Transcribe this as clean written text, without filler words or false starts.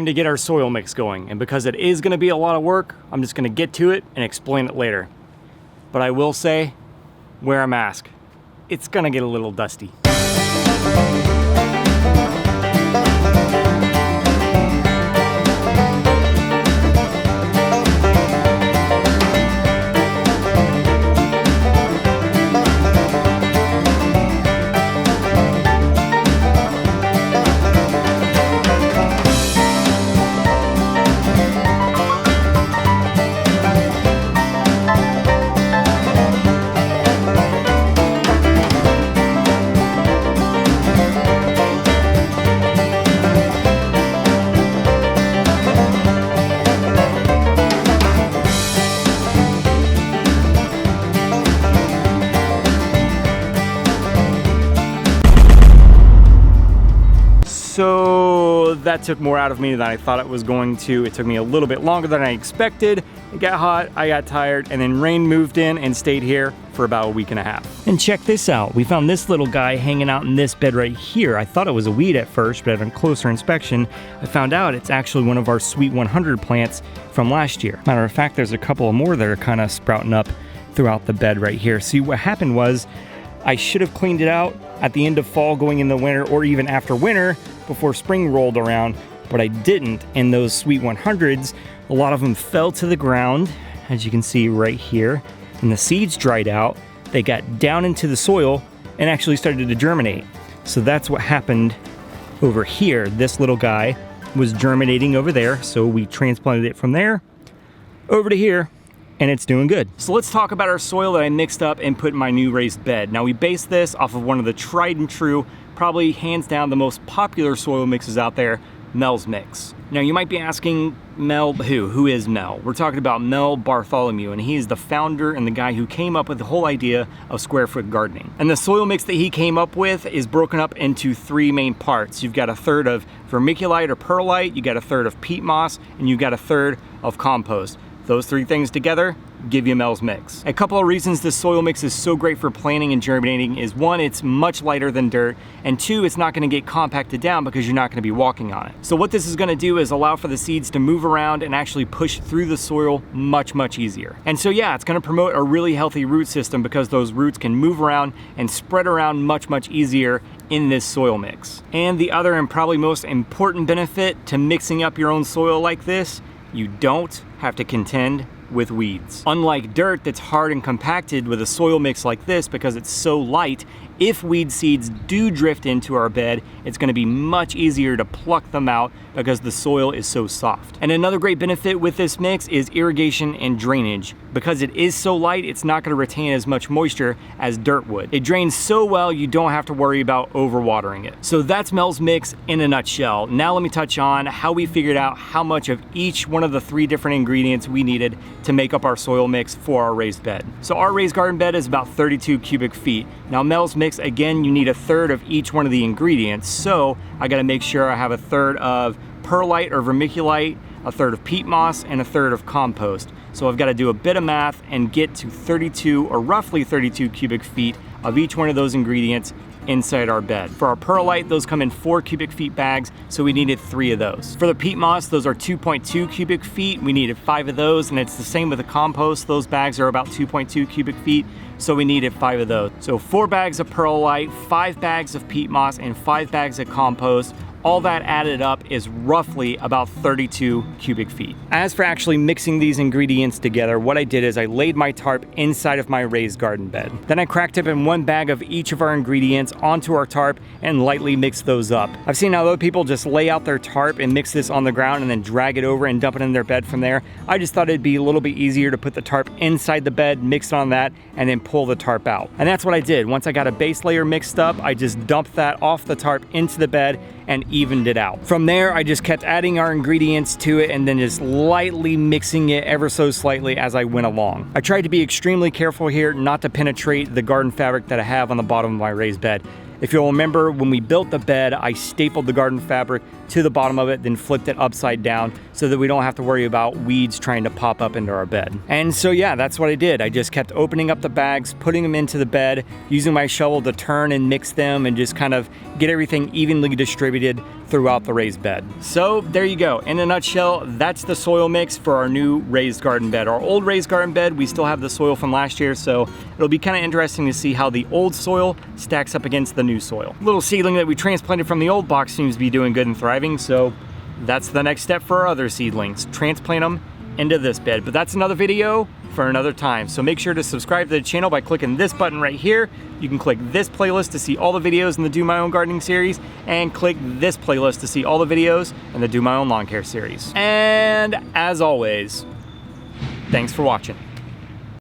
time to get our soil mix going. And because it is gonna be a lot of work, I'm just gonna get to it and explain it later. But I will say, wear a mask. It's gonna get a little dusty. So that took more out of me than I thought it was going to. It took me a little bit longer than I expected. It got hot, I got tired, and then rain moved in and stayed here for about a week and a half. And check this out. We found this little guy hanging out in this bed right here. I thought it was a weed at first, but on closer inspection, I found out it's actually one of our Sweet 100 plants from last year. Matter of fact, there's a couple more that are kind of sprouting up throughout the bed right here. See, what happened was I should have cleaned it out at the end of fall going into winter, or even after winter before spring rolled around, but I didn't. And those Sweet 100s, a lot of them fell to the ground, as you can see right here, and the seeds dried out. They got down into the soil and actually started to germinate. So that's what happened over here. This little guy was germinating over there, so we transplanted it from there over to here, and it's doing good. So let's talk about our soil that I mixed up and put in my new raised bed. Now, we based this off of one of the tried and true, probably hands down the most popular soil mixes out there, Mel's Mix. Now, you might be asking, Mel who? Who is Mel? We're talking about Mel Bartholomew, and he's the founder and the guy who came up with the whole idea of square foot gardening. And the soil mix that he came up with is broken up into three main parts. You've got a third of vermiculite or perlite, you got a third of peat moss, and you've got a third of compost. Those three things together give you Mel's Mix. A couple of reasons this soil mix is so great for planting and germinating is, one, it's much lighter than dirt, and two, it's not gonna get compacted down because you're not gonna be walking on it. So what this is gonna do is allow for the seeds to move around and actually push through the soil much, much easier. And so yeah, it's gonna promote a really healthy root system because those roots can move around and spread around much, much easier in this soil mix. And the other and probably most important benefit to mixing up your own soil like this, you don't have to contend with weeds. Unlike dirt that's hard and compacted, with a soil mix like this, because it's so light, if weed seeds do drift into our bed, it's gonna be much easier to pluck them out because the soil is so soft. And another great benefit with this mix is irrigation and drainage. Because it is so light, it's not gonna retain as much moisture as dirt would. It drains so well, you don't have to worry about overwatering it. So that's Mel's Mix in a nutshell. Now let me touch on how we figured out how much of each one of the three different ingredients we needed to make up our soil mix for our raised bed. So our raised garden bed is about 32 cubic feet. Now Mel's Mix, again, you need a third of each one of the ingredients. So I gotta make sure I have a third of perlite or vermiculite, a third of peat moss, and a third of compost. So I've got to do a bit of math and get to 32 or roughly 32 cubic feet of each one of those ingredients inside our bed. For our perlite, those come in 4 cubic feet bags, so we needed 3 of those. For the peat moss, those are 2.2 cubic feet. We needed 5 of those, and it's the same with the compost. Those bags are about 2.2 cubic feet, so we needed 5 of those. So 4 bags of perlite, 5 bags of peat moss, and 5 bags of compost. All that added up is roughly about 32 cubic feet. As for actually mixing these ingredients together, what I did is I laid my tarp inside of my raised garden bed. Then I cracked open 1 bag of each of our ingredients onto our tarp and lightly mixed those up. I've seen other people just lay out their tarp and mix this on the ground and then drag it over and dump it in their bed from there. I just thought it'd be a little bit easier to put the tarp inside the bed, mix on that, and then pull the tarp out. And that's what I did. Once I got a base layer mixed up, I just dumped that off the tarp into the bed and evened it out. From there, I just kept adding our ingredients to it and then just lightly mixing it ever so slightly as I went along. I tried to be extremely careful here not to penetrate the garden fabric that I have on the bottom of my raised bed. If you'll remember, when we built the bed, I stapled the garden fabric to the bottom of it, then flipped it upside down so that we don't have to worry about weeds trying to pop up into our bed. And so yeah, that's what I did. I just kept opening up the bags, putting them into the bed, using my shovel to turn and mix them and just kind of get everything evenly distributed throughout the raised bed. So there you go. In a nutshell, that's the soil mix for our new raised garden bed. Our old raised garden bed, we still have the soil from last year, so it'll be kind of interesting to see how the old soil stacks up against the new soil. Little seedling that we transplanted from the old box seems to be doing good and thriving, so that's the next step for our other seedlings. Transplant them into this bed. But that's another video for another time. So make sure to subscribe to the channel by clicking this button right here. You can click this playlist to see all the videos in the Do My Own Gardening series, and click this playlist to see all the videos in the Do My Own Lawn Care series. And as always, thanks for watching.